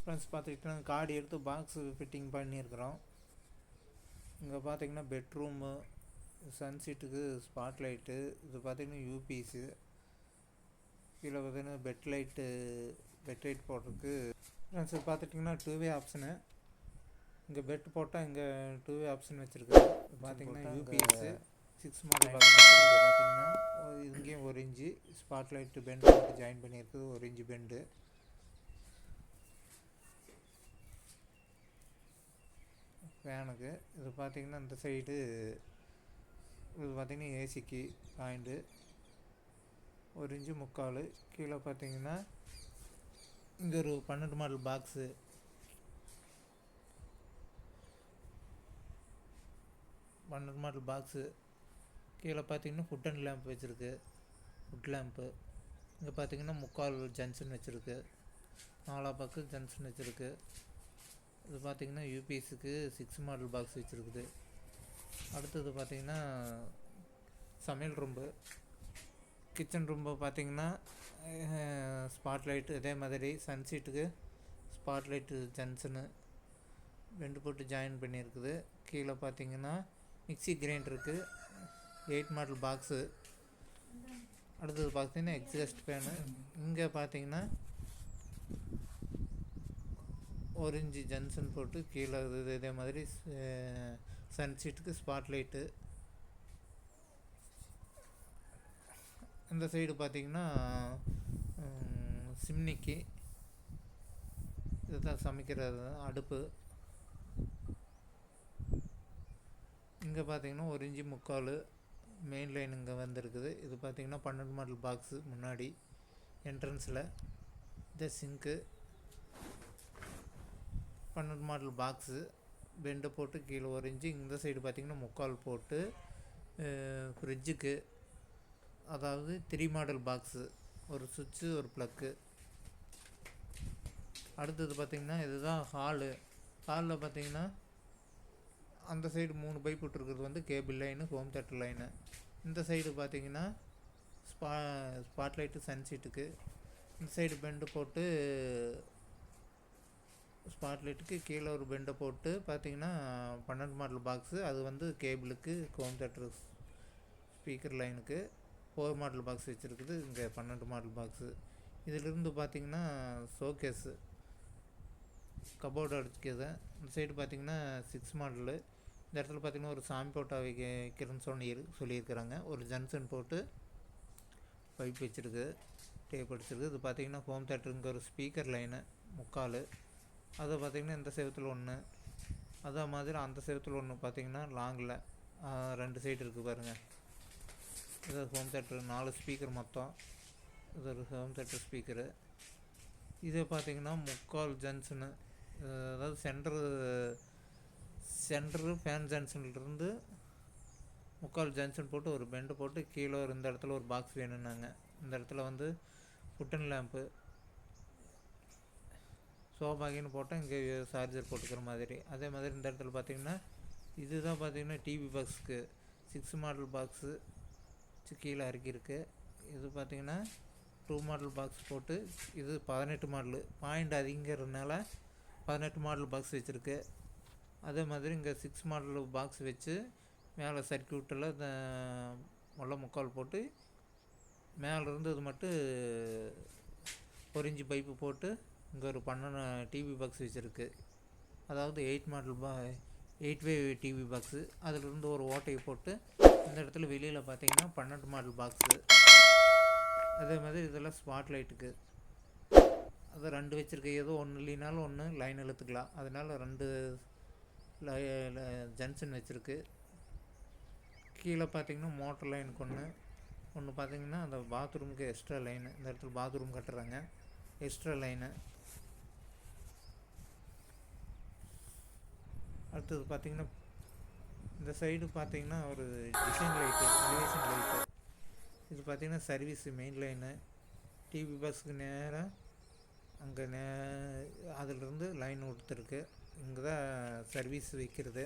Friends பார்த்துக்கிட்டிங்கன்னா card எடுத்து box fitting பண்ணியிருக்கிறோம். இங்கே பார்த்தீங்கன்னா பெட்ரூமு, சன்சீட்டுக்கு ஸ்பாட் லைட்டு, இது பார்த்தீங்கன்னா யூபிஸு, கீழே பார்த்தீங்கன்னா பெட் லைட் போடுறதுக்கு. ஃப்ரெண்ட்ஸ் இது பார்த்துட்டிங்கன்னா 2-வே ஆப்ஷனு. இங்கே பெட் போட்டால் இங்கே 2-வே ஆப்ஷன் வச்சுருக்கு. பார்த்தீங்கன்னா யூபிஎஸ்ஸு 6 மாடல் பார்த்தீங்கன்னா இங்கேயும் 1 இன்ச்சு ஸ்பாட் லைட்டு பெண்டு போட்டு ஜாயின் பண்ணியிருக்குது, 1 இன்ச்சு பெண்டு. ஃபேனுக்கு இது பார்த்திங்கன்னா இந்த சைடு இது பார்த்திங்கன்னா ஏசிக்கு பாயிண்ட்டு 1 இன்ச்சு 3/4. கீழே பார்த்திங்கன்னா இங்கே ஒரு 12 மாடல் பாக்ஸு, 12 மாடல் பாக்ஸு. கீழே பார்த்திங்கன்னா ஃபுட் அண்ட் லேம்ப் வச்சுருக்கு, ஃபுட் லேம்ப்பு. இங்கே பார்த்திங்கன்னா 3/4 ஜங்ஷன் வச்சுருக்கு, 4 பக்கம் ஜங்ஷன் வச்சுருக்கு. இது பார்த்திங்கன்னா யூபிஎஸ்க்கு 6 மாடல் பாக்ஸ் வச்சுருக்குது. அடுத்தது பார்த்திங்கன்னா சமையல் ரூம்பு, கிச்சன் ரூம்பு பார்த்திங்கன்னா ஸ்பாட் லைட்டு, இதே மாதிரி சன்சீட்டுக்கு ஸ்பாட் லைட்டு ஜங்ஷனு ரெண்டு போட்டு ஜாயின் பண்ணியிருக்குது. கீழே பார்த்திங்கன்னா மிக்சி கிரைண்டருக்கு 8 மாடல் பாக்ஸு. அடுத்தது பார்த்திங்கன்னா எக்ஸாஸ்ட் ஃபேனு. இங்கே பார்த்திங்கன்னா 1 இன்ச்சு ஜங்ஷன் போட்டு கீழே இதே மாதிரி சன்சீட்டுக்கு ஸ்பாட் லைட்டு. இந்த சைடு பார்த்திங்கன்னா சிம்னிக்கு இதுதான் சமைக்கிறது அடுப்பு. இங்கே பார்த்திங்கன்னா 1 இன்ச்சு 3/4 மெயின் லைன் இங்கே வந்துருக்குது. இது பார்த்திங்கன்னா 12 மாடல் பாக்ஸு. முன்னாடி என்ட்ரன்ஸில் இந்த சிங்க்கு 12 மாடல் பாக்ஸு பெண்டை போட்டு கீழே 1 இன்ச்சு. இந்த சைடு பார்த்திங்கன்னா 3/4 போட்டு ஃப்ரிட்ஜுக்கு, அதாவது 3 மாடல் பாக்ஸு, ஒரு சுவிட்சு ஒரு ப்ளக்கு. அடுத்தது பார்த்திங்கன்னா இதுதான் ஹாலு. ஹாலில் பார்த்திங்கன்னா அந்த சைடு 3 பைப் விட்டுருக்கிறது வந்து cable line, home theatre line. இந்த சைடு பார்த்திங்கன்னா ஸ்பாட் லைட்டு சன்சீட்டுக்கு. இந்த சைடு பெண்டு போட்டு ஸ்பாட் லைட்டுக்கு கீழே ஒரு பெண்டை போட்டு பார்த்திங்கன்னா 12 மாடல் பாக்ஸு. அது வந்து கேபிளுக்கு, ஹோம் தேட்டர் ஸ்பீக்கர் லைனுக்கு 4 மாடல் பாக்ஸ் வச்சுருக்குது. இங்கே 12 மாடல் பாக்ஸு. இதிலிருந்து பார்த்திங்கன்னா ஷோகேஸு, கபோர்டு அடிச்சுக்கிது. இந்த சைடு பார்த்திங்கன்னா 6 மாடலு. இந்த இடத்துல பார்த்திங்கன்னா ஒரு சாமி போட்டா வைக்கிறேன்னு சொல்லியிருக்கிறாங்க. ஒரு ஜங்ஷன் போட்டு பைப் வச்சுருக்கு, டேப் அடிச்சிருக்கு. இது பார்த்திங்கன்னா ஹோம் தேட்டருங்க ஒரு ஸ்பீக்கர் லைனு 3/4. அதை பார்த்திங்கன்னா இந்த செவத்தில் 1, அதே மாதிரி அந்த செவத்தில் 1 பார்த்திங்கன்னா லாங்கில் 2 சைடு இருக்குது பாருங்கள். இது ஹோம் தேட்டரு 4 ஸ்பீக்கர் மொத்தம். இது ஒரு ஹோம் தேட்டர் ஸ்பீக்கரு. இதை பார்த்திங்கன்னா 3/4 ஜங்ஷனு, அதாவது சென்டரு ஃபேன் ஜங்ஷன்லேருந்து 3/4 ஜங்ஷன் போட்டு ஒரு பெண்டு போட்டு கீழே இந்த இடத்துல ஒரு பாக்ஸ் வேணும்னாங்க. இந்த இடத்துல வந்து ஃபுட் அண்ட் லேம்ப்பு, சோபாகின்னு போட்டால் இங்கே சார்ஜர் போட்டுக்கிற மாதிரி. அதே மாதிரி இந்த இடத்துல பார்த்திங்கன்னா இதுதான் பார்த்திங்கன்னா டிவி பாக்ஸுக்கு 6 மாடல் பாக்ஸு கீழே இறக்கியிருக்கு. இது பார்த்திங்கன்னா 2 மாடல் பாக்ஸ் போட்டு, இது 18 மாடலு. பாயிண்ட் அதிகங்கிறதுனால 18 மாடல் பாக்ஸ் வச்சுருக்கு. அதே மாதிரி இங்கே 6 மாடல் பாக்ஸ் வச்சு மேலே சர்க்கியூட்டில் முள்ள 3/4 போட்டு மேலேருந்து இது மட்டும் 1 இன்ச்சு பைப்பு போட்டு இங்கே ஒரு 12 டிவி பாக்ஸ் வச்சுருக்கு. அதாவது 8-வே டிவி பாக்ஸு. அதிலிருந்து ஒரு ஓட்டையை போட்டு இந்த இடத்துல வெளியில் பார்த்தீங்கன்னா 12 மாடல் பாக்ஸு. அதே மாதிரி இதெல்லாம் ஸ்பாட் லைட்டுக்கு அது 2 வச்சுருக்கு. ஏதோ ஒன்று இல்லைனாலும் ஒன்று லைன் இழுத்துக்கலாம். அதனால் 2 ஜங்ஷன் வச்சுருக்கு. கீழே பார்த்தீங்கன்னா மோட்டர் லைனுக்கு ஒன்று பார்த்தீங்கன்னா அந்த பாத்ரூமுக்கு எக்ஸ்ட்ரா லைனு. இந்த இடத்துல பாத்ரூம் கட்டுறாங்க, எக்ஸ்ட்ரா லைனு. அடுத்தது பார்த்திங்கன்னா இந்த சைடு பார்த்திங்கன்னா ஒரு டிசைன் லைட்டு, எலிவேஷன் லைட்டு. இது பார்த்திங்கன்னா சர்வீஸு மெயின் லைனு. டிவி பஸ்ஸுக்கு நேராக அங்கே அதிலிருந்து லைன் கொடுத்துருக்கு. இங்கே தான் சர்வீஸ் வைக்கிறது.